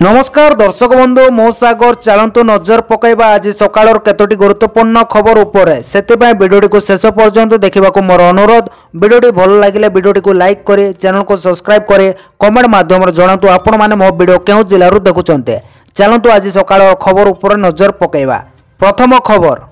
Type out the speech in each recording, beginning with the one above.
नमस्कार दर्शक बंधु मो सागर चलतु नजर पकईबा आज सकाळ केतोटी गुरुत्वपूर्ण खबर उपरे सेतिबाई वीडियोटी को शेष पर्यंत देखा मोर अनुरोध। वीडियोटी भल लगे वीडियोटी को लाइक करे चैनल को सब्सक्राइब करे कमेंट माध्यम जनातु आपण माने मो वीडियो केउ जिल्लारू देखुचंते। चलतु आज सकाळ खबर उपरे नजर पकईबा। प्रथम खबर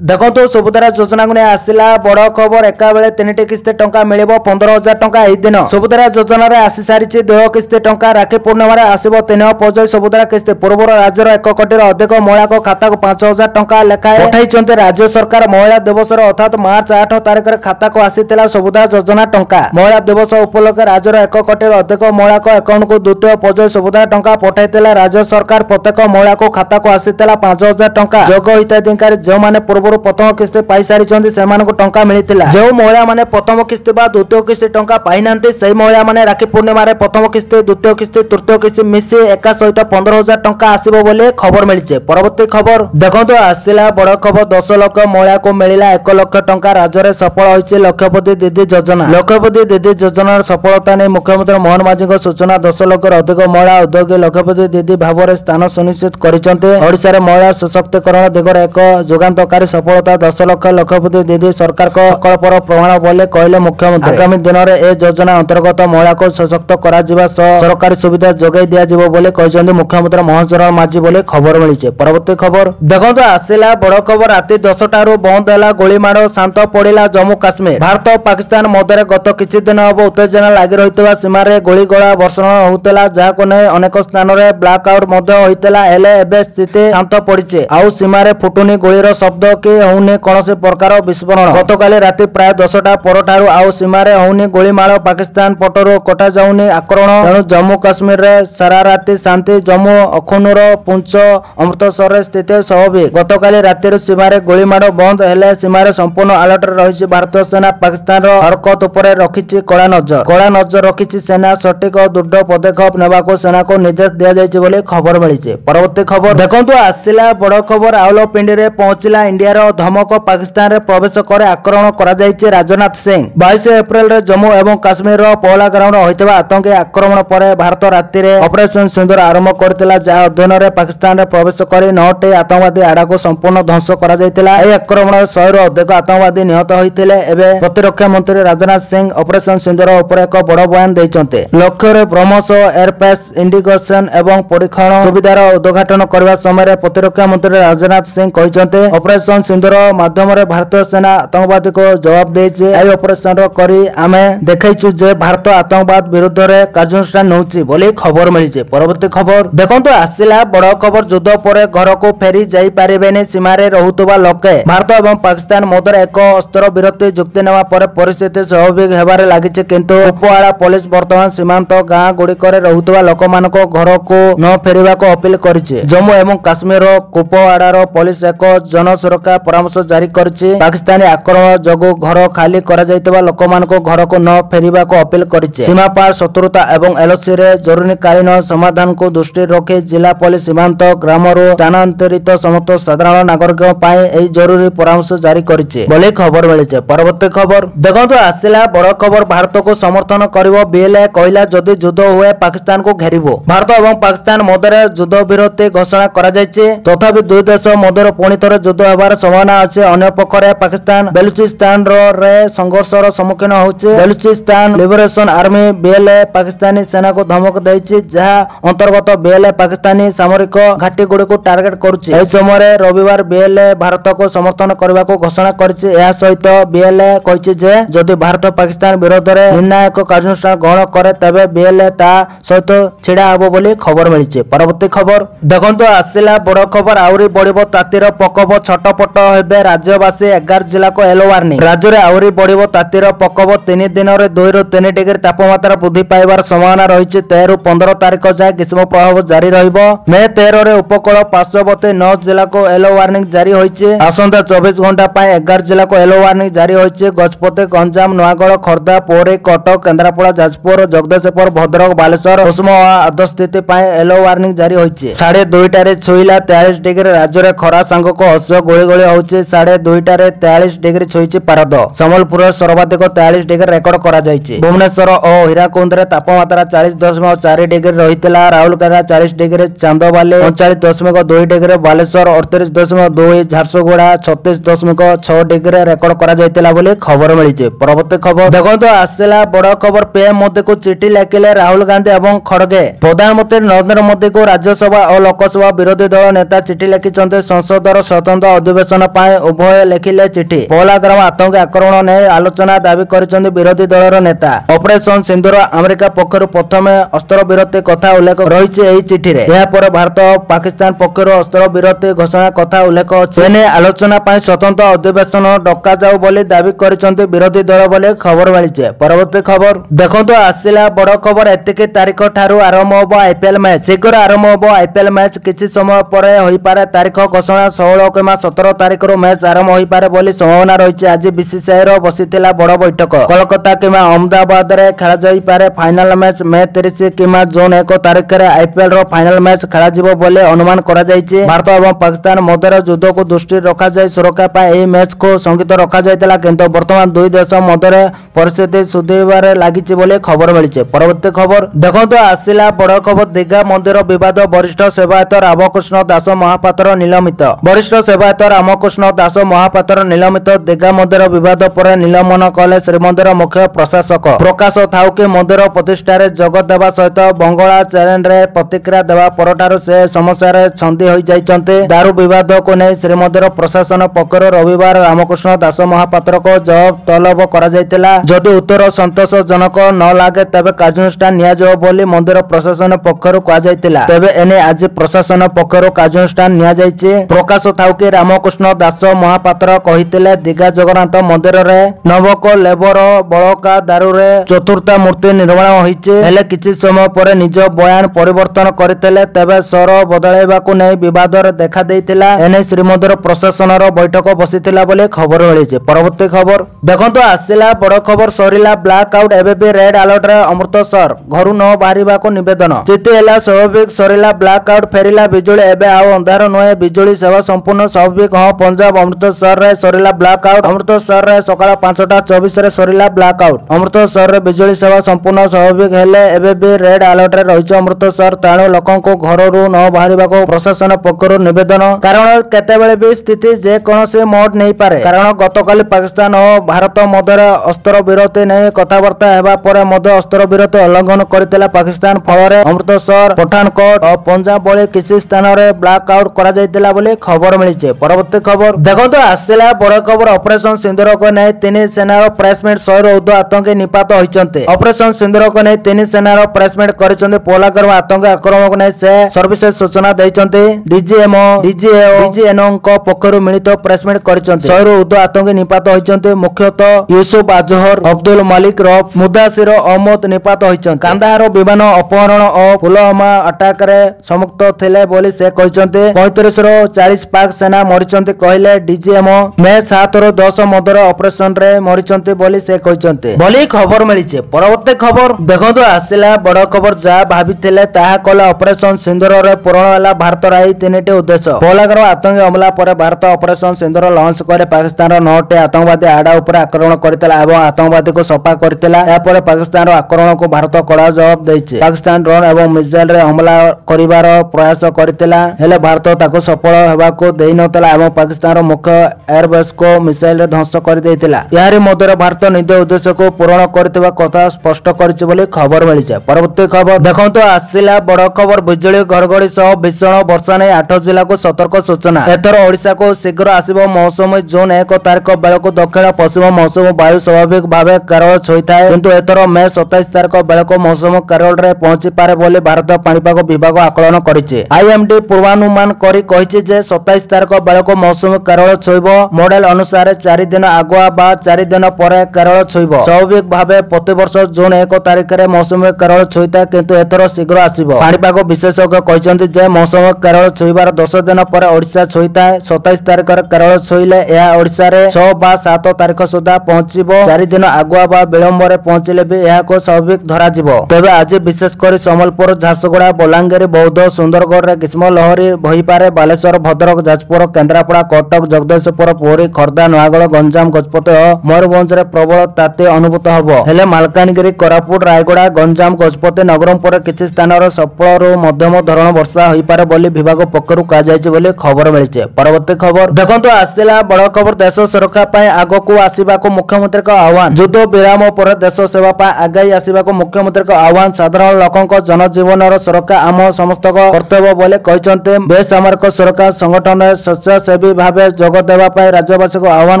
देखो तो सुभद्रा योजना को आसला बड़ खबर एका बेले 3टी किस्ती टंका मिल 15,000 टंका एही दिन सुभद्रा योजना रे आसी सारी 2 किस्ती टंका राखी पूर्णिमा आसब 3 पर्याय सुभद्रा किस्ती पूर्व राज्यर 1 कोटी अधिक महिला को खाता को 5,000 टंका लेखाए पठाई राज्य सरकार। महिला दिवस अर्थात मार्च 8 तारिख खाता को आसीला सुभद्रा योजना टंका। महिला दिवस उपलक्षे राज्यर 1 कोटी अधिक महिला को अकाउंट को द्वितीय पर्याय सुभद्रा टंका पठाई राज्य सरकार। प्रत्येक महिला को खाता को आसीला 5,000 टंका। जोग हिताधिकारी जो माने पूर्व प्रथम किस्ती पाई सारी टंका मिलता। जो महिला माने प्रथम किस्ती बा द्वितीय किस्ती टंका पाई नांती से महिला माने राखी पूर्णिमा रे प्रथम किस्ती द्वितीय किस्ती तृतीय किस्ती मिसी एका सहित 15,000 टंका आसीबो बोले खबर मिलिছে। परवर्ती खबर देखंतु आसिला बड़ खबर 10 लाख महिला को मिलिला 1 लाख टंका। राज्य रे सफल होइছে लक्षपति दीदी योजना। लक्षपति दीदी योजना सफलता ने मुख्यमंत्री मोहन माझी को सूचना। 10 लाख अधिक महिला उद्योगी लक्षपति दीदी भाव में स्थान सुनिश्चित करिसंते। ओडिसा रे महिला सशक्तिकरण दिगरे एक जुगान्तकारी सफलता 10 लाख लक्षपति दीदी सरकार को संकल्पर प्रमाण बोले कहले मुख्यमंत्री। आगामी दिन में ए योजना अंतर्गत महिला को सशक्त करा जिबा सरकारी सुविधा जोगाई दिया जिवो बोले कहछन्ते मुख्यमंत्री मोहन माझी बोले खबर मिलिছে। परवर्ती खबर देखंतु आसिला बड़ खबर राति 10 टारू बंद हैला गोलीमाड़ शांत पड़िला जम्मू काश्मीर। भारत और पाकिस्तान मध्य गत किछि दिन अब उत्तेजना लागि रहितबा सीमा रे गोलीगोला वर्षण होतला जाको नै अनेक स्थान रे ब्लैक आउट मध्य होइतला। हेले एबे स्थिति शांत पड़िছে। आउ सीमा रे फुटुनी गोलीर शब्द के होने कौनसी प्रकार विस्फोरण गतकाली राति प्राय 10टा पर ठारू आउ सीमा रे होनी गोलीमाड़ पाकिस्तान पटरु कटा जाउनी आक्रमण। तेणु जम्मू काश्मीर रे सारा राति शांति। जम्मू अखनूर पुंछ अमृतसर रे स्थिति स्वाभाविक। गतकाली राति सीमा रे गोलीमाड़ बंद हेले सीमा रे संपूर्ण अलर्ट रहिछि भारतीय सेना। पाकिस्तान रो हरकत उपरे रखिछि कड़ा नजर रखिछि सेना। सटीक और दृढ़ पदक्षेप नेबाको सेना को निर्देश दिया जाइछि बोले खबर मिलिছে। परवर्ती खबर देखंतु आसिला बड़ खबर रावलपिंडी रे पहुंचिला इंडिया रो धमक। पाकिस्तान रे प्रवेश करे आक्रमण करा जाइছে। राजनाथ सिंह 22 एप्रिल रे जम्मू एवं काश्मीर रो पहला ग्राउंड होइतबा आतंकी आक्रमण पर भारत राति रे ऑपरेशन सिंदूर आरंभ करथिला। जा अध्ययन रे पाकिस्तान रे प्रवेश करी 9टी आतंकवादी आड़ा को संपूर्ण ध्वंस करा जाइतिला। एई आक्रमण 100 रो अधिक आतंकवादी निहत होइतिले। एबे प्रतिरक्षा मंत्री राजनाथ सिंह ऑपरेशन सिंदूर ऊपर एक बड़ बयान दैचंते। लक्ष्य रे ब्रह्मोस एयरपेस इंडिकेशन एवं परीक्षण सुविधार उद्घाटन करबा समय प्रतिरक्षा मंत्री राजनाथ सिंह कहिसंते ऑपरेशन सिंदूर माध्यम भारतीय सेना आतंकवादी को जवाब देइছে। एई ऑपरेशन करी आमे देखैछु जे भारत आतंकवाद विरुद्ध रे कार्यानुष्ठान नउछि बोली खबर मिलिছে। परवर्ती खबर देखंतु आसिला बड़ खबर युद्ध पर घर को फेरी जाई पारिबेनी सीमा रे रहुतबा लोके। भारत एवं पाकिस्तान मध्य एक अस्त्र विरति चुक्ति नेवा पर परिस्थिति स्वाभाविक हेबारे लागिছে। किंतु कुपवाड़ा पुलिस वर्तमान सीमांत गाँ गुड़िकरे रहुतबा लोकमानको घर को न फेरिबा को अपील करिছে। जम्मू एवं काश्मीर कुपवाड़ा पुलिस एक जन सुरक्षा परामर्श जारी करछि। पाकिस्तानी आक्रमण जगो घर खाली करा जाइतबा लोकमानको घर को न फेरिबा को अपील करिছে। सीमा पार शत्रुता एवं एलओसी रे जरूरीकालीन समाधान को दृष्टि रखी जिला पुलिस सीमांत ग्रामरो स्थानांतरित समस्त साधारण नागरिक पाए एई जरूरी परामर्श जारी करिছে बोले खबर मिलिছে। परवर्ती खबर देखंतु आसिला बड़ खबर भारत को समर्थन करिवो बीएलए कहला जदि युद्ध हुए पाकिस्तान को घेरिबो। भारत एवं पाकिस्तान मध्य युद्ध विरति घोषणा करा जाइছে। तथापि दुई देश मध्य पुणी थरे युद्ध हेबार संभावना अछि। अन्य पक्षरे पाकिस्तान बेलुचिस्तान रे संघर्षर सम्मुखीन होउछि। Baluchistan liberation army BLA Pakistani सेना को धमक दैछि जहा अंतर्गत बीएलए पाकिस्तानी सामरिक घाटी गुडी को टार्गेट करुछि। एही समय रविवार बीएलए भारत को समर्थन करबा को घोषणा करिछि। एहा सहित बीएलए कहिछि जे जदि भारत पाकिस्तान विरोध रे निर्णायक कार्यानुष्ठान ग्रहण करे तबे बीएलए ता सहित छिड़ा हबो बोली खबर मिलिছে। परवर्ती खबर देखंतु आसिला बड़ खबर आउरी बढ़िबो तातीर प्रकोप छटपट हेबे राज्यवासी। 11 जिला को येलो वार्निंग। राज्य रे आउरी बढ़िबो तातीर प्रकोप 3 दिन रे 2 ରୁ 3 डिग्री तापमात्रा वृद्धि पाइबार संभावना रहिছে। 13 ରୁ 15 तारिख जाय ग्रीष्म प्रभाव जारी रहिबो। मे 13 रे उपकूल पार्श्ववर्ती 9 जिला को येलो वार्निंग जारी होइছে। आसंता 24 घंटा पाए 11 जिला को येलो वार्निंग जारी होइছে। गजपति गंजाम नवागढ़ खोर्धा पुरी कटक केन्द्रापड़ा जाजपुर जगदीशपुर भद्रक बालेश्वर कुसुमवा आद स्थिति पाए येलो वार्निंग जारी होइছে। 2:30 रे छुईला 43 डिग्री। राज्य रे खरा सांग को हस्य गोली ବିଜୁଳି ହେଉଛି 2:30ରେ 43 डिग्री छुईची पारद। सम्बलपुर सर्वाधिक 43 डिग्री रेकर्ड करा जायछि। भुवनेश्वर और हीराकुंद तापमात्रा 40.4 डिग्री रही। Rourkela 40 degree, chandbali 39.2 degree, Baleshwar 38.2, Jharsuguda 36.6 degree record करा जायतिला बोली खबर मिली। परवर्ती खबर देखो आसला बड़ खबर। पीएम मोदी को चिठी लिखिले राहुल गांधी एवं खड़गे। प्रधानमंत्री नरेंद्र मोदी को राज्यसभा और लोकसभा विरोधी दल नेता चिठी लिखिंट। संसदर स्वतंत्र अधिवेशन पर उभय लिखिले चिठी। पहलगाम आतंकी आक्रमण ने आलोचना दाबी करिसेंति विरोधी दलर नेता। ऑपरेशन सिंधुर अमेरिका पक्षर प्रथम अस्त्र विरति कथा उल्लेख रही एही चिठी रे। यह पर भारत और पाकिस्तान पक्षर अस्त्र विरति घोषणा कथा उल्लेख अछि। आलोचना पर स्वतंत्र अधिवेशन डका जाऊ बोली दाबी करिसेंति विरोधी दल बोली खबर मिली। परवर्ती खबर देखंतु आसिला बड़ खबर। एतिकी तारीख ठारू आरंभ होब आईपीएल मैच। शीघ्र आरंभ होब आईपीएल मैच। किछि समय परे होई पारे तारीख घोषणा। 16 किंवा 17 तारीख रो मैच आरंभ होई पारे बोली संभावना रही। आज बीसीसीआई रो बसिथिला बड़ बैठक। कोलकाता किंवा अहमदाबाद रे खेला जाई पारे फाइनल मैच। मे 30 किंवा जून 1 तारीख रे आईपीएल रो फाइनल मैच खेला जिवो बोली अनुमान करा जायछि। भारत एवं पाकिस्तान मध्य युद्ध को दृष्टि रखा जाय सुरक्षा पाए एही मैच को संगित रखा जायतिला, किंतु वर्तमान दुई देश मध्य परिस्थिति सुधीबारे लागिछि बोली खबर मिली। परवर्ती खबर देखंतु आसिला बड़ खबर। दीघा मंदिर विवाद। वरिष्ठ सेवायत रामकृष्ण दास महापात्र निलंबित। वरिष्ठ सेवायत रामकृष्ण दास महापात्र निलंबित। दीघा मंदिर विवाद पर निलंबन कले श्रीमंदिर मुख्य प्रशासक। प्रकाश थाउ कि मंदिर प्रतिष्ठार जगत देवा सहित बंगला चैनल रे प्रतिक्रिया देवा परठारु से समस्या रे छंदी होई जाइचंते। दारू विवाद को नहीं श्रीमंदिर प्रशासन पक्षर रविवार रामकृष्ण दास महापात्र को जवाब तलब करा जायतिला। जदि उत्तर संतोषजनक न लागे तबे कार्यानुष्ठान निया जाओ बोली मंदिर प्रशासन पक्षर कहा जायतिला। तबे एने आज प्रशासन पक्षर कार्यानुष्ठान निया जायछि। प्रकाश थाउ कि रामकृष्ण दास महापात्र कहितिले दीघा जगन्नाथ मंदिर रे नवक लेबर बळका दारू रे चतुर्थ मूर्ति निर्माण होइछि। हेले किछि समय पर निज बयान परिवर्तन करथिले। तबे सर बदलाइबा को नै विवाद देखा देइतिला। एने श्रीमंदिर प्रशासन रो बैठक बसितिला बोले खबर मिलिछि। परवर्ती खबर देखंतु आसिला बड़ खबर। सरिला ब्लैक आउट। एबे भी रेड अलर्ट रे अमृतसर। घरु न बाहरिबा को निवेदन। स्थिति हेला स्वाभाविक। सरिला ब्लैक आउट। फेरिला बिजुली। एबे आउ अंधार नय। बिजुली सेवा संपूर्ण स्वाभाविक। हां पंजाब अमृतसर रे सरिला ब्लैक आउट। अमृतसर रे सकाळ 5:24 रे सरिला ब्लैक आउट। अमृतसर रे बिजुली सेवा संपूर्ण स्वाभाविक हेले एबे भी रेड अलर्ट रे रहिछ अमृतसर। ताणु लोकन को घरु न बाहरिबा को प्रशासन पक्षरु निवेदन। कारण केतेबेले भी स्थिति जे कोनोसे मोड नै पारे। कारण गतकाली पाकिस्तान और भारत मध्य अस्त्र विरति नै कथाबार्ता हेबा परे मध्य अस्त्र विरति उल्लंघन करथिला पाकिस्तान। फलरे अमृतसर, पठानकोट और पंजाब भली किछि स्थान रे ब्लैक आउट करा जायतिला बोली खबर मिलिছে। परवर्ती खबर देखंतु आसिला बड़ खबर। ऑपरेशन सिंदूर को नै तीन सेनार प्रेसमेंट 100 रो उर्ध्व आतंकी निपात होइचंते। ऑपरेशन सिंदूर को नै तीन सेनार प्रेसमेंट करिसंते। पोलाकर आतंकी आक्रमण को नै से सर्विसेज सूचना दैचंते। डीजीएमओ डीजीएनओ को पक्षरु मिलित प्रेसमेंट करिसंते। 100 रो उर्ध्व आतंकी निपात होइचंते। मुख्यतः यूसुफ अजहर, अब्दुल मालिक रफ, मुदासिर अहमद निपात होइचंते। कांदाहार विमान अपहरण और पुलवामा अटैक रे समुक्त थिले बोली से कहिसंते। 35 रो 40 पाक सेना मरिचंते कहले डीजीएमओ। मे 7 रो 10 मदर ऑपरेशन रे मरिचंते बोली से कहिसंते बोली खबर मिलिছে। परवर्ती खबर देखंतु आसिला बड़ खबर। जा भाबिथिले ताहा कले ऑपरेशन सिंदूर रे पूर्ण होला। भारत राई तीनटी उद्देश्य। पोलागर आतंकी हमला पर भारत ऑपरेशन सिंदूर लॉन्च करे पाकिस्तान रो 9टी आतंकवादी आडा ऊपर आक्रमण करथिला एवं आतंकवादी को सफा करथिला। या पर पाकिस्तान रो आक्रमण को भारत कड़ा जवाब दैछि। पाकिस्तान ड्रोन एवं मिसाइल रे हमला करिवार प्रयास करथिला, हेले भारत ताको सफल हेबा को देइ नतला एवं पाकिस्तान रो मुख्य एयरबेस को मिसाइल रे ध्वंस कर दैथिला। यारी मध्य भारत निज उद्देश्य को पूर्ण करथिबा कथा स्पष्ट करिछि बोली खबर मिलिছে। परवर्ती खबर देखंतु आसिला बड़ खबर। बिजुली घड़घड़ी सह भीषण वर्षा नै 8 जिला को सतर्क सूचना। एथर ओडिशा को शीघ्र आसीबो मौसमी। जून 1 तारीख बेलको दक्षिण पश्चिम मौसम वायु स्वाभाविक भावे केरल छुईथाए, किंतु एथर मे 27 तारीख बेलको मौसम केरल रे पहुंची पारे बोली भारत पाणीपाग विभाग आकलन करिছে। आईएमडी पूर्वानुमान करी कहिছে जे 27 तारीख बेलको मौसम केरल छुईबो। मॉडल अनुसार 4 दिन आगुआ बा 4 दिन परे केरल छुईबो। स्वाभाविक भावे प्रति वर्ष जून 1 तारीख रे मौसम केरल छुईता, किंतु एथर शीघ्र आसीबो। पाणीपाग विशेषज्ञ कहिसंती जे मौसम केरल छुईबार 10 दिन परे ओडिशा छुईताए। 27 तारीख रे केरल छुईले एहा ओडिशा रे 6 बा 7 तारीख सुधा पहुंचीबो। 4 दिन आगुआ बा विलंब रे पहुंचले भी एहा को स्वाभाविक धरा जिवो। तबे आज विशेष करी संबलपुर, झारसुगुड़ा, बलांगीर, बौद्ध, सुंदरगढ़ रे ग्रीष्म लहरी बही पारे। बालेश्वर, भद्रक, जाजपुर, केन्द्रापड़ा କେନ୍ଦ୍ରାପଡ଼ା, କଟକ, ଜଗଦୀଶପୁର, ପୁରୀ, ଖୋର୍ଦ୍ଧା, ନୟାଗଡ଼, ଗଞ୍ଜାମ, ଗଜପତି ଓ ମୟୂରଭଞ୍ଜରେ ପ୍ରବଳ ତାତି ଅନୁଭୂତ ହେବ। ହେଲେ ମାଲକାନଗିରି, କୋରାପୁଟ, ରାୟଗଡ଼ା, ଗଞ୍ଜାମ, ଗଜପତି, ନବରଙ୍ଗପୁରରେ କିଛି ସ୍ଥାନରେ ସ୍ୱଳ୍ପରୁ ମଧ୍ୟମ ଧରଣ ବର୍ଷା ହୋଇପାରେ ବୋଲି ବିଭାଗ ପକ୍ଷରୁ କୁହାଯାଇଛି ବୋଲି ଖବର ମିଳିଛି। ପରବର୍ତ୍ତୀ ଖବର ଦେଖନ୍ତୁ, ଆସିଲା ବଡ଼ ଖବର। ଦେଶ ସୁରକ୍ଷା ପାଇଁ ଆଗକୁ ଆସିବାକୁ ମୁଖ୍ୟମନ୍ତ୍ରୀଙ୍କ ଆହ୍ୱାନ। ଯୁଦ୍ଧ ବିରାମ ପରେ ଦେଶ ସେବା ପାଇଁ ଆଗେଇ ଆସିବାକୁ ମୁଖ୍ୟମନ୍ତ୍ରୀଙ୍କ ଆହ୍ୱାନ। ସାଧାରଣ ଲୋକଙ୍କ ଜନଜୀବନର ସୁରକ୍ଷା ଆମ ସମସ୍ତଙ୍କ କର୍ତ୍ତବ୍ୟ ବୋଲି କହିଛନ୍ତି। ବେସାମରିକ ସୁରକ୍ଷା ସଂଗଠନରେ ସ୍ୱେଚ୍ଛାସେବୀ ଭାବେ ଯୋଗ ଦେବା ପାଇଁ ରାଜ୍ୟବାସୀଙ୍କୁ ଆହ୍ୱାନ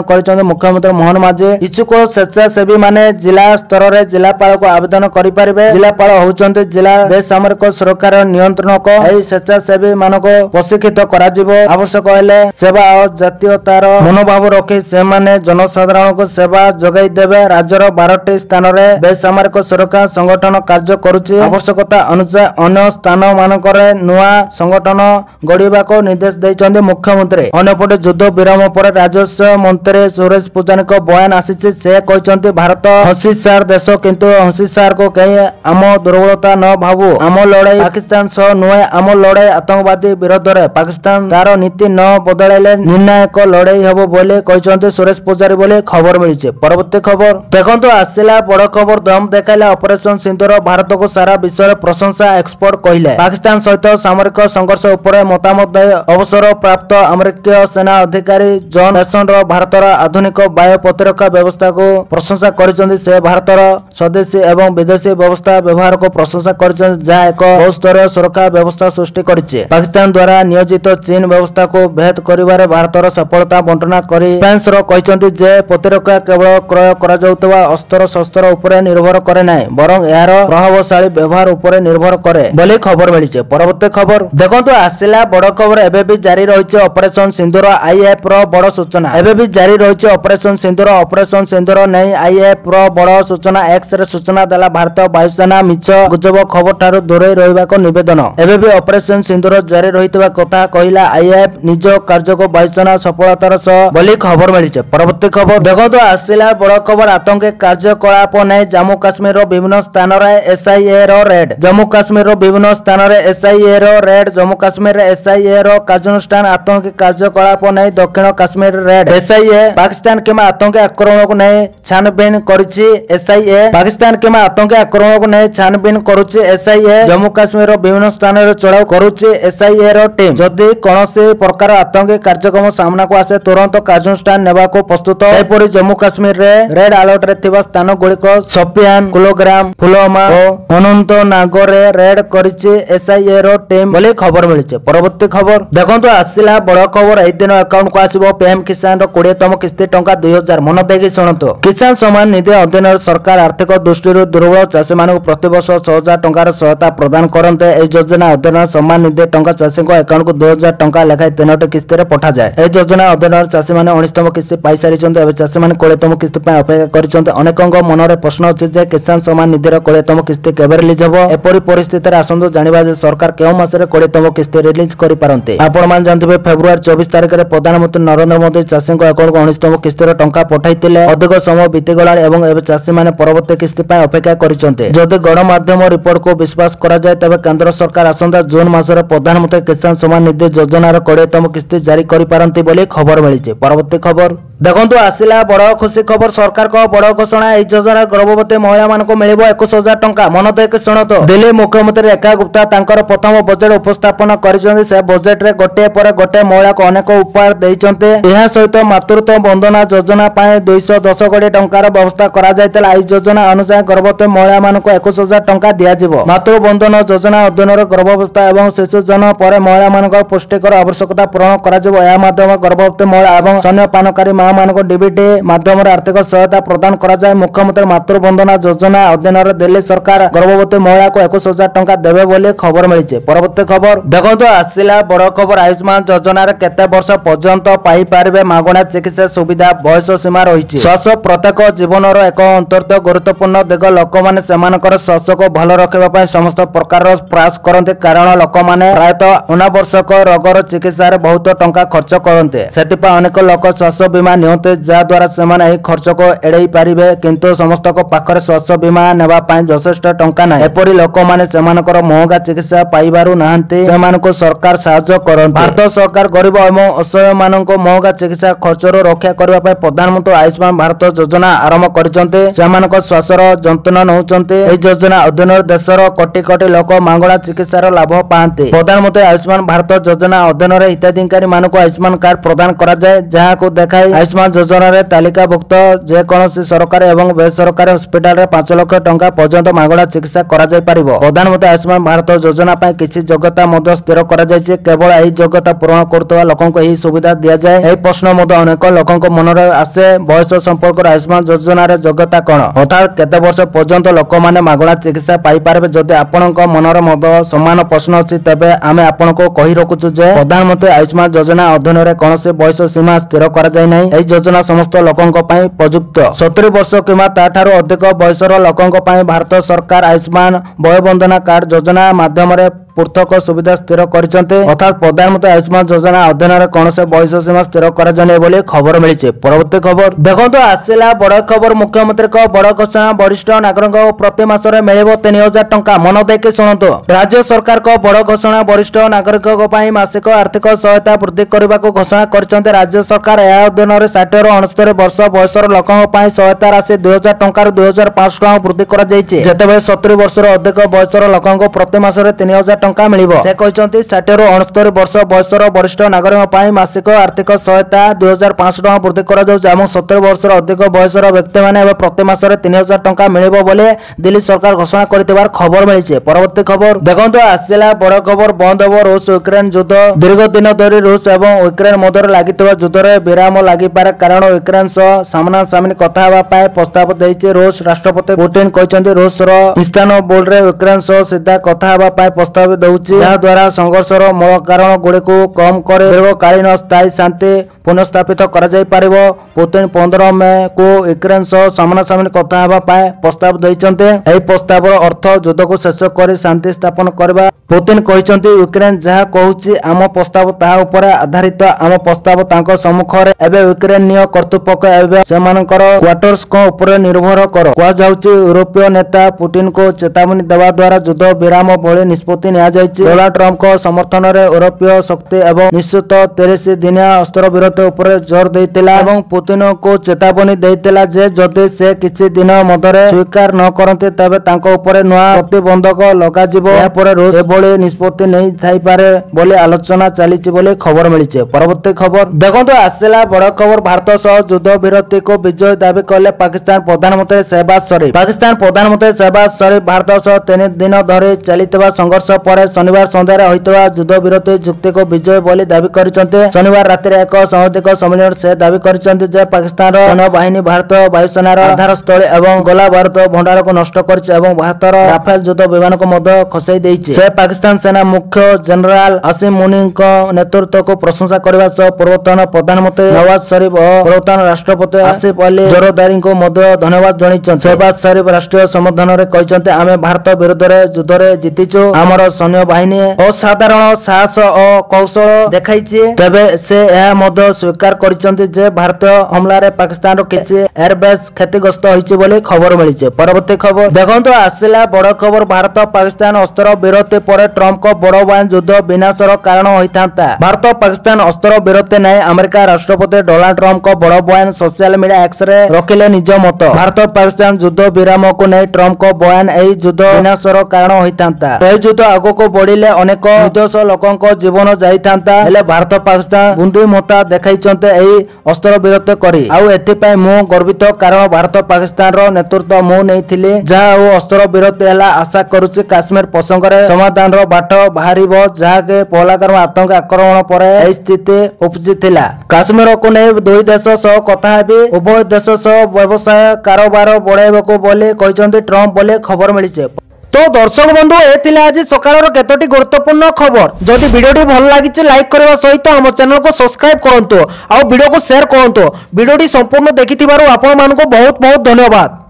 କରିଛନ୍ତି ମୁଖ୍ୟମନ୍ତ୍ରୀ ମୋହନ ମାଝୀ। ଇଚ୍ଛୁକ ସ୍ୱେଚ୍ଛାସେବୀମାନେ ଜିଲ୍ଲା ସ୍ତରରେ ଜିଲ୍ଲାପାଳକୁ ଆବେଦନ କରିପାରିବେ। ଜିଲ୍ଲାପାଳ ହେଉଛନ୍ତି ଜିଲ୍ଲା ବେସାମରିକ ସୁରକ୍ଷାର ନିୟନ୍ତ୍ରଣକ। ଏହି ସ୍ୱେଚ୍ଛାସେବୀ ମାନଙ୍କୁ ପ୍ରଶିକ୍ଷିତ କରାଯିବ। ଆବଶ୍ୟକ ହେଲେ ସେବା ଓ ଜାତୀୟତାର ମନୋଭାବ ରଖି ସେମାନେ ଜନସାଧାରଣଙ୍କୁ ସେବା ଯୋଗାଇ ଦେବେ। ରାଜ୍ୟର 12ଟି ସ୍ଥାନରେ ବେସାମରିକ ସୁରକ୍ଷା ସଂଗଠନ କାର୍ଯ୍ୟ କରୁଛି। ଆବଶ୍ୟକତା ଅନୁଯାୟୀ ଅନ୍ୟ ସ୍ଥାନ ମାନଙ୍କରେ ନୂଆ ସଂଗଠନ ଗଢ଼ିବାକୁ ନିର୍ଦ୍ଦେଶ ଦେଇଛନ୍ତି ମୁଖ୍ୟମନ୍ତ୍ରୀ। ଅନ୍ୟପଟେ ଯୁଦ୍ଧ ବିରାମ ପରେ ରାଜସ୍ୱ ମନ୍ତ୍ରୀ ସୁରେଶ ପୂଜାନୀଙ୍କ ବୟାନ ଆସିଛି। ସେ କହିଛନ୍ତି ଭାରତ ହସିସାର ଦେଶ, କିନ୍ତୁ ହସିସାରକୁ କେହି ଆମ ଦୁର୍ବଳତା ନ ଭାବୁ। ଆମ ଲଢ଼ାଇ ପାକିସ୍ତାନ ସହ ନୁହେଁ, ଆମ ଲଢ଼ାଇ ଆତଙ୍କବାଦୀ ବିରୋଧରେ। ପାକିସ୍ତାନ ତାର ନୀତି ନ ବଦଳାଇଲେ ନିର୍ଣ୍ଣାୟକ ଲଢ଼ାଇ ହେବ ବୋଲି କହିଛନ୍ତି ସୁରେଶ ପୂଜାରୀ ବୋଲି ଖବର ମିଳିଛି। ପରବର୍ତ୍ତୀ ଖବର ଦେଖନ୍ତୁ, ଆସିଲା ବଡ଼ ଖବର। ଦମ ଦେଖାଇଲା ଅପରେସନ ସିନ୍ଦୁର, ଭାରତକୁ ସାରା ବିଶ୍ୱରେ ପ୍ରଶଂସା। ଏକ୍ସପର୍ଟ କହିଲେ ପାକିସ୍ତାନ ସହିତ ସାମରିକ ସଂଘର୍ଷ ଉପରେ ମତାମତ ଦେଇ ଅବସରପ୍ରାପ୍ତ ଆମେରିକୀୟ ସେନା ଅଧିକାରୀ ଜନ୍ ମେସନ ଭାରତର ଆଧୁନିକ ବାୟୁ ପ୍ରତିରକ୍ଷା ବ୍ୟବସ୍ଥାକୁ ପ୍ରଶଂସା କରିଛନ୍ତି। ସେ ଭାରତର ସ୍ୱଦେଶୀ ଏବଂ ବିଦେଶୀ ବ୍ୟବସ୍ଥା ବ୍ୟବହାରକୁ ପ୍ରଶଂସା କରିଛନ୍ତି, ଯାହା ଏକ ବହୁସ୍ତରୀୟ ସୁରକ୍ଷା ବ୍ୟବସ୍ଥା ସୃଷ୍ଟି କରିଛି। ପାକିସ୍ତାନ ଦ୍ୱାରା ନିୟୋଜିତ ଚୀନ ବ୍ୟବସ୍ଥାକୁ ଭେଦ କରିବାରେ ଭାରତର ସଫଳତା ବର୍ଣ୍ଣନା କରି ସ୍ପେନ୍ସର କହିଛନ୍ତି ଯେ ପ୍ରତିରକ୍ଷା କେବଳ କ୍ରୟ କରାଯାଉଥିବା ଅସ୍ତ୍ରଶସ୍ତ୍ର ଉପରେ ନିର୍ଭର କରେ ନାହିଁ, ବରଂ ଏହାର ପ୍ରଭାବଶାଳୀ ବ୍ୟବହାର ଉପରେ ନିର୍ଭର କରେ ବୋଲି ଖବର ମିଳିଛି। ପରବର୍ତ୍ତୀ ଖବର ଦେଖନ୍ତୁ, ଆସିଲା ବଡ଼ ଖବର। ଏବେ ବି ଜାରି ରହିଛି ଅପରେସନ ସିନ୍ଦୁର। ଆଇଏଏଫ ର ବଡ଼ ସୂଚନା। ଏବେ ବି ଜାରି ରହିଛି ଅପରେସନ ସିନ୍ଦୁର। ଅପରେସନ ସିନ୍ଦୁର ନେଇ ଆଇଏଏଫ ର ବଡ଼ ସୂଚନା। ଏକ୍ସରେ ସୂଚନା ଦେଲା ଭାରତ ବାୟୁସେନା। ମିଛ ଗୁଜବ ଖବର ଠାରୁ ଦୂରେଇ ରହିବାକୁ ନିବେଦନ। ଏବେ ବି ଅପରେସନ ସିନ୍ଦୁର ଜାରି ରହିଥିବା କଥା କହିଲା ଆଇଏଏଫ ନିଜ କାର୍ଯ୍ୟକୁ ବାୟୁସେନା ସଫଳତାର ସହ ବୋଲି ଖବର ମିଳିଛି। ପରବର୍ତ୍ତୀ ଖବର ଦେଖନ୍ତୁ, ଆସିଲା ବଡ଼ ଖବର। ଆତଙ୍କୀ କାର୍ଯ୍ୟକଳାପ ନେଇ ଜାମ୍ମୁ କାଶ୍ମୀରର ବିଭିନ୍ନ ସ୍ଥାନରେ ଏସ୍ଆଇଏ ର ରେଡ୍। ଜାମ୍ମୁ କାଶ୍ମୀରର ବିଭିନ୍ନ ସ୍ଥାନରେ ଏସ୍ଆଇଏ ର ରେଡ୍। ଜାମ୍ମୁ କାଶ୍ମୀରରେ ଏସ୍ଆଇଏ ର କାର୍ଯ୍ୟାନୁଷ୍ଠାନ। ଆତଙ୍କୀ କାର୍ଯ୍ୟକଳାପ ନେଇ ଦକ୍ଷିଣ କାଶ୍ମୀର ରେଡ୍। ଏସ୍ଆଇଏ ପାକିସ୍ତାନ କିମ୍ବା ଆତଙ୍କୀ ଆକ୍ରମଣକୁ ନେଇ ଛାନଭିନ କରିଛି। ଏସ୍ଆଇଏ ପାକିସ୍ତାନ କିମ୍ବା ଆତଙ୍କୀ ଆକ୍ରମଣକୁ ନେଇ ଛାନଭିନ କରୁଛି। ଏସ୍ଆଇଏ ଜାମ୍ମୁ କାଶ୍ମୀରର ବିଭିନ୍ନ ସ୍ଥାନରେ ଚଢ଼ାଉ କରୁଛି। ଏସ୍ଆଇଏ ର ଟିମ୍ ଯଦି କୌଣସି ପ୍ରକାର ଆତଙ୍କୀ କାର୍ଯ୍ୟକ୍ରମ ସାମ୍ନାକୁ ଆସେ ତୁରନ୍ତ କାର୍ଯ୍ୟାନୁଷ୍ଠାନ ନେବାକୁ ପ୍ରସ୍ତୁତ। ସେହିପରି ଜାମ୍ମୁ କାଶ୍ମୀରରେ ରେଡ୍ ଆଲର୍ଟରେ ଥିବା ସ୍ଥାନ ଗୁଡ଼ିକ ସୋପିଆନ, କୁଲଗାମ, ପୁଲୱାମା ଓ ଅନନ୍ତନାଗରେ ରେଡ୍ କରିଛି ଏସ୍ଆଇଏ ର ଟିମ୍ ବୋଲି ଖବର ମିଳିଛି। ପରବର୍ତ୍ତୀ ଖବର ଦେଖନ୍ତୁ, ଆସିଲା ବଡ଼ ଖବର। ଏହି ଦିନ ଆକାଉଣ୍ଟକୁ ଆସିବ ପିଏମ୍ କିଷାନର 20ତମ କିସ୍ତି ଟଙ୍କା 2000। ମନ ଦେଇକି ଶୁଣନ୍ତୁ। କିଷାନ ସମ୍ମାନ ନିଧି ଅଧୀନରେ ସରକାର ଆର୍ଥିକ ଦୃଷ୍ଟିରୁ ଦୁର୍ବଳ ଚାଷୀମାନଙ୍କୁ ପ୍ରତିବର୍ଷ 6000 ଟଙ୍କାର ସହାୟତା ପ୍ରଦାନ କରନ୍ତେ। ଏହି ଯୋଜନା ଅଧୀନରେ ସମ୍ମାନ ନିଧି ଟଙ୍କା ଚାଷୀଙ୍କ ଆକାଉଣ୍ଟକୁ 2000 ଟଙ୍କା ଲେଖାଏଁ 3ଟି କିସ୍ତିରେ ପଠାଯାଏ। ଏହି ଯୋଜନା ଅଧୀନରେ ଚାଷୀମାନେ 19ତମ କିସ୍ତି ପାଇସାରିଛନ୍ତି। ଏବେ ଚାଷୀମାନେ 20ତମ କିସ୍ତି ପାଇଁ ଅପେକ୍ଷା କରିଛନ୍ତି। ଅନେକଙ୍କ ମନରେ ପ୍ରଶ୍ନ ଅଛି ଯେ କିଷାନ ସମ୍ମାନ ନିଧିର 20ତମ କିସ୍ତି କେବେ ରିଲିଜ ହେବ। ଏପରି ପରିସ୍ଥିତିରେ ଆସନ୍ତୁ ଜାଣିବା ଯେ ସରକାର କେଉଁ ମାସରେ 20ତମ କିସ୍ତି ରିଲିଜ କରିପାରନ୍ତି। ଆପଣମାନେ ଜାଣିଥିବେ ଫେବୃଆରୀ 24 ତାରିଖରେ ପ୍ରଧାନମନ୍ତ୍ରୀ ନରେନ୍ଦ୍ର ମୋଦି ଚାଷୀଙ୍କ ଆକାଉଣ୍ଟକୁ 19ତମ କିସ୍ତିର ଟଙ୍କା ପଠାଇଥିଲେ। ଅଧିକ ସମୟ ବିତିଗଲାଣି ଏବଂ ଏବେ ଚାଷୀମାନେ ପରବର୍ତ୍ତୀ କିସ୍ତି ପାଇଁ ଅପେକ୍ଷା କରିଛନ୍ତି। ଯଦି ଗଣମାଧ୍ୟମ ରିପୋର୍ଟକୁ ବିଶ୍ୱାସ କରାଯାଏ ତେବେ କେନ୍ଦ୍ର ସରକାର ଆସନ୍ତା ଜୁନ୍ ମାସରେ ପ୍ରଧାନମନ୍ତ୍ରୀ କିଷାନ ସମ୍ମାନ ନିଧି ଯୋଜନାର 20ତମ କିସ୍ତି ଜାରି କରିପାରନ୍ତି ବୋଲି ଖବର ମିଳିଛି। ପରବର୍ତ୍ତୀ ଖବର ଦେଖନ୍ତୁ, ଆସିଲା ବଡ଼ ଖୁସି ଖବର। ସରକାରଙ୍କ ବଡ଼ ଘୋଷଣା। ଏହି ଯୋଜନା ଗର୍ଭବତୀ ମହିଳାମାନଙ୍କୁ ମିଳିବ 21000 ଟଙ୍କା। ମନ ଦେଇକି ଶୁଣନ୍ତୁ। ଦିଲ୍ଲୀ ମୁଖ୍ୟମନ୍ତ୍ରୀ ରେଖା ଗୁପ୍ତା ତାଙ୍କର ପ୍ରଥମ ବଜେଟ୍ ଉପସ୍ଥାପନ କରିଛନ୍ତି। ସେ ବଜେଟରେ ଗୋଟିଏ ପରେ ଗୋଟିଏ ମହିଳାକୁ ଅନେକ ଉପହାର ଦେଇଛନ୍ତି। ଏହା ସହିତ ମାତୃତ୍ୱ ବନ୍ଦନା ଯୋଜନା ପାଇଁ 210 କୋଟି ଟଙ୍କାର ବ୍ୟବସ୍ଥା କରାଯାଇଥିଲା। ଏହି ଯୋଜନା ଅନୁଯାୟୀ ଗର୍ଭବତୀ ମହିଳାମାନଙ୍କୁ 21000 ଟଙ୍କା ଦିଆଯିବ। ମାତୃବନ୍ଦନ ଯୋଜନା ଅଧୀନରେ ଗର୍ଭାବସ୍ଥା ଏବଂ ଶିଶୁ ଜନ୍ମ ପରେ ମହିଳାମାନଙ୍କର ପୁଷ୍ଟିକର ଆବଶ୍ୟକତା ପୂରଣ କରାଯିବ। ଏହା ମାଧ୍ୟମରେ ଗର୍ଭବତୀ ମହିଳା ଏବଂ ସ୍ତନ୍ୟପାନକାରୀ ମା ମାନଙ୍କୁ ଡିବିଟି ମାଧ୍ୟମରେ ଆର୍ଥିକ ସହାୟତା ପ୍ରଦାନ କରାଯାଏ। ମୁଖ୍ୟମନ୍ତ୍ରୀ ମାତୃବନ୍ଦନା ଯୋଜନା ଅଧୀନରେ ଦିଲ୍ଲୀ ସରକାର ଗର୍ଭବତୀ ମହିଳାକୁ 21000 ଟଙ୍କା ଦେବେ ବୋଲି ଖବର ମିଳିଛି। ପରବର୍ତ୍ତୀ ଖବର ଦେଖନ୍ତୁ, ଆସିଲା ବଡ଼ ଖବର। ଆୟୁଷ୍ମାନ ଯୋଜନାରେ କେତେ ବର୍ଷ ପର୍ଯ୍ୟନ୍ତ ପାଇପାରିବେ ମାଗଣା ଚିକିତ୍ସା ସୁବିଧା? ବୟସ ସୀମା ରହିଛି। ଶ୍ୱାସ ପ୍ରତ୍ୟେକ ଜୀବନର ଏକ ଅତ୍ୟନ୍ତ ଗୁରୁତ୍ୱପୂର୍ଣ୍ଣ ଦିଗ। ଲୋକମାନେ ସେମାନଙ୍କର ଶ୍ୱାସକୁ ଭଲ ରଖିବା ପାଇଁ ସମସ୍ତ ପ୍ରକାରର ପ୍ରୟାସ କରନ୍ତି, କାରଣ ଲୋକମାନେ ପ୍ରାୟତଃ ଅନାବଶ୍ୟକ ରୋଗର ଚିକିତ୍ସାରେ ବହୁତ ଟଙ୍କା ଖର୍ଚ୍ଚ କରନ୍ତି। ସେଥିପାଇଁ ଅନେକ ଲୋକ ଶ୍ୱାସ ବୀମା नियंते जहाद्वारा सेमाने एही खर्च को एड़ेई पारिबे किंतु समस्त पाखरे स्वास्थ्य बीमा नेबा पई यथेष्ट टंका नाही। एपरि लोक माने सेमानकर महंगा चिकित्सा पाइबारु नाहंती, सेमानको सरकार साहाय्य करन। भारत सरकार गरीब एवं असहाय मानको महंगा चिकित्सा खर्चरो रक्षा करबा पई प्रधानमंत्री आयुष्मान भारत योजना आरंभ करिसंते। सेमानको स्वास्थ्यर जंतुना नउचंते। एही योजना अधीन देशर कोटी कोटी लोक मांगणा चिकित्सार लाभ पाते। प्रधानमंत्री आयुष्मान भारत योजना अधीन हिताधिकारी मानक आयुष्मान कार्ड प्रदान करा जाय, जहां देखाई आयुष्मान योजना रे तालिकाभुक्त जेकोसी सरकारी एवं बेसरकारी हॉस्पिटल रे 5 लाख टंका पर्यंत मागणा चिकित्सा करा जाय परिबो। प्रधानमंत्री आयुष्मान भारत योजना पई किछि योग्यता मध्य स्थिर करा जायछि। केवल एही योग्यता पूर्ण करतवा लोकनको एही सुविधा दिया जाय। एही प्रश्न मध्य अनेक लोकनको मनरे आसे, बयस संपर्क आयुष्मान योजना रे योग्यता कोन, अर्थात केते वर्ष पर्यंत लोक माने मागणा चिकित्सा पाई पारबे। जदि आपनक मनरे मध्य समान प्रश्न अछि तेबे आमे आपनको कहि रखुछु जे प्रधानमंत्री आयुष्मान योजना अधीन रे कोनोसी बयस सीमा स्थिर करा जाय नै। एही योजना समस्त लोकଙ୍କ ପାଇଁ प्रयुक्त। 70 वर्ष किंवा ताठारो अधिक बयसर लोकଙ୍କ ପାଇଁ भारत सरकार आयुष्मान वयोवंदना कार्ड योजना माध्यम रे पृथक सुविधा स्थिर करिसंते। अर्थात प्रधानमंत्री आयुष्मान योजना अधीन रे कोनोसी बयस सीमा स्थिर करा जाय नै बोली खबर मिलिছে। परवर्ती खबर देखंतो आसिला बड़ खबर। मुख्यमंत्री को बड़ घोषणा, वरिष्ठ नागरिक प्रति मास रे मिलिबो 3000 टंका। मन देके सुनंतो। राज्य सरकार को बड़ घोषणा, वरिष्ठ नागरिक पई मासिक आर्थिक सहायता वृद्धि करबा को घोषणा करिसंते। राज्य सरकार या अधीन रे 60 रो 69 वर्ष बयसर लोकଙ୍କ पई सहायता राशि 2000 टंका रो 2500 टंका वृद्धि करा जायछि। जेतेबे 70 वर्ष रो अधिक बयसर लोकଙ୍କ प्रति मास रे 3000 टंका मिलिबो। से कहचंती 60 रो 69 वर्ष बयसर वरिष्ठ नागरिक पई मासिक आर्थिक सहायता 2500 टंका वृद्धि करा जाउछि। एवं 70 वर्ष रो अधिक बयसर व्यक्ति माने एबे प्रति मास रे 3000 टंका मिलिबो बोले दिल्ली सरकार घोषणा करथिबार खबर मिलिছে। परवर्ती खबर देखंतो आसिला बड़ खबर। बंद हो रूस यूक्रेन युद्ध। दीर्घ दिन धरि रूस एवं यूक्रेन मध्य लागितबा युद्ध रे विराम लागि पारे कारण यूक्रेन सह सामना सामनी कथा हेबा पाए प्रस्ताव दैछि। रूस राष्ट्रपति पुतिन कहचंती रूस रो इस्तानबुल रे यूक्रेन सह सीधा कथा हेबा पाए प्रस्ताव दउछि, जा द्वारा संघर्ष रो मूल कारण गुडी को कम करे दीर्घकालीन स्थायी शांति पुनर्स्थापित करा जाय पारिबो। पुतिन 15 मई को यूक्रेन सह सामना सामनी कथा हेबा पाए प्रस्ताव दैछन्ते। एही प्रस्तावर अर्थ युद्ध को शेष करी शांति स्थापन करबा। पुतिन कहचंती यूक्रेन जहा कहूछि आम प्रस्ताव ताहा उपरे आधारित। आम प्रस्ताव तांको सम्मुखरे एबे यूक्रेनीय कर्तृपक्ष एबे सेमानकर क्वार्टर्स को उपरे निर्भर कर। कहा जाउछि यूरोपीय नेता पुतिन को चेतावनी देवा द्वारा युद्ध विराम भली निष्पत्ति निया जायछि। डोनाल्ड ट्रम्प को समर्थन रे यूरोपीय शक्ति एवं निश्चित 30 दिनिया अस्त्र विरति उपरे जोर दैतिला एवं पुतिन को चेतावनी दैतिला जे जदि से किछि दिन मधरे स्वीकार न करते तबे तांको उपरे नया प्रतिबंधक लगा जिवो। या परे रूस एभली निष्पत्ति नै थाई पारे बोली आलोचना चलीछि बोली खबर मिलिছে। परवर्ती खबर देखंतो आसिला बड़ खबर। भारत सह युद्ध विरति को विजय दाबी कले पाकिस्तान प्रधानमंत्री शहबाज शरीफ। पाकिस्तान प्रधानमंत्री शहबाज शरीफ भारत सह 3 दिन धरि चलितबा संघर्ष पर शनिवार संध्यारे होइतबा युद्ध विरति चुक्ति को विजय बोली दाबी करिसंते। शनिवार राति एक साংবাদিক सम्मेलन से दाबी करिसंते जे पाकिस्तान सेना बाहिनी भारत वायुसेनार आधार स्थल एवं गोला बारूद भंडार को नष्ट करिছে एवं भारतर राफेल युद्ध विमान को मध्य खसाई दैछि। से पाकिस्तान सेना मुख्य जनरल आसिम मुनीम को नेतृत्व को प्रशंसा करबा सह पूर्वतन प्रधानमंत्री नवाज शरीफ और पूर्वतन राष्ट्रपति आसिफ अली जरदारी को मध्य धन्यवाद जणाइछन। शहबाज शरीफ राष्ट्रीय संबोधन रे कहचंते आमे भारत विरुद्ध रे युद्ध रे जितिछु। हमर सैन्य बाहिनी असाधारण साहस और कौशल देखाइछि। तबे से यह मध्य स्वीकार करिसंते जे भारतीय हमला रे पाकिस्तान रो किछि एयरबेस क्षतिग्रस्त होइछि बोली खबर मिलिছে। परवर्ती खबर देखंतो आसिला बड़ खबर। भारत पाकिस्तान अस्त्र विरति पर ट्रम्प को बड़ बयान युद्ध विनाशर कारण होइतांता। भारत पाकिस्तान अस्त्र विरति नै अमेरिका राष्ट्रपति डोनाल्ड ट्रम्प को बड़ बयान सोशल मीडिया एक्स रे रखिले निज मत। भारत पाकिस्तान युद्ध विराम को नै ट्रम्प को बयान एही युद्ध विनाशर कारण होइतांता। एही युद्ध आगो को बढ़िले अनेक निर्दोष लोकଙ୍କ जीवन जाइतांता। हेले भारत पाकिस्तान बुंदी मता देखाइचंते एही अस्त्र विरति करी। आउ एथि पय मु गर्वित कारण भारत पाकिस्तान रो नेतृत्व मु नैथिले। जहा ओ अस्त्र विरति हला आशा करूछि काश्मीर प्रसंग रे समाधान रो बाट बाहरिबो। जहा के पहलाकर आतंक आक्रमण पर एही स्थिति उपजिथिला। काश्मीर को नै दुई देश सह कथा हेबी। उभय देश सह व्यवसाय कारोबार बढ़ाइबाको बोले कहचंती ट्रम्प बोले खबर मिलिছে। तो दर्शक बंधु ए आज सकाळ केतोटी गुरुत्वपूर्ण खबर। जदि वीडियोटी भल लागिছে लाइक करबा सहित हम चैनल को सब्सक्राइब करंतु आ वीडियो को शेयर करंतु। वीडियोटी संपूर्ण देखिथिबारु आपण मानको बहुत बहुत धन्यवाद।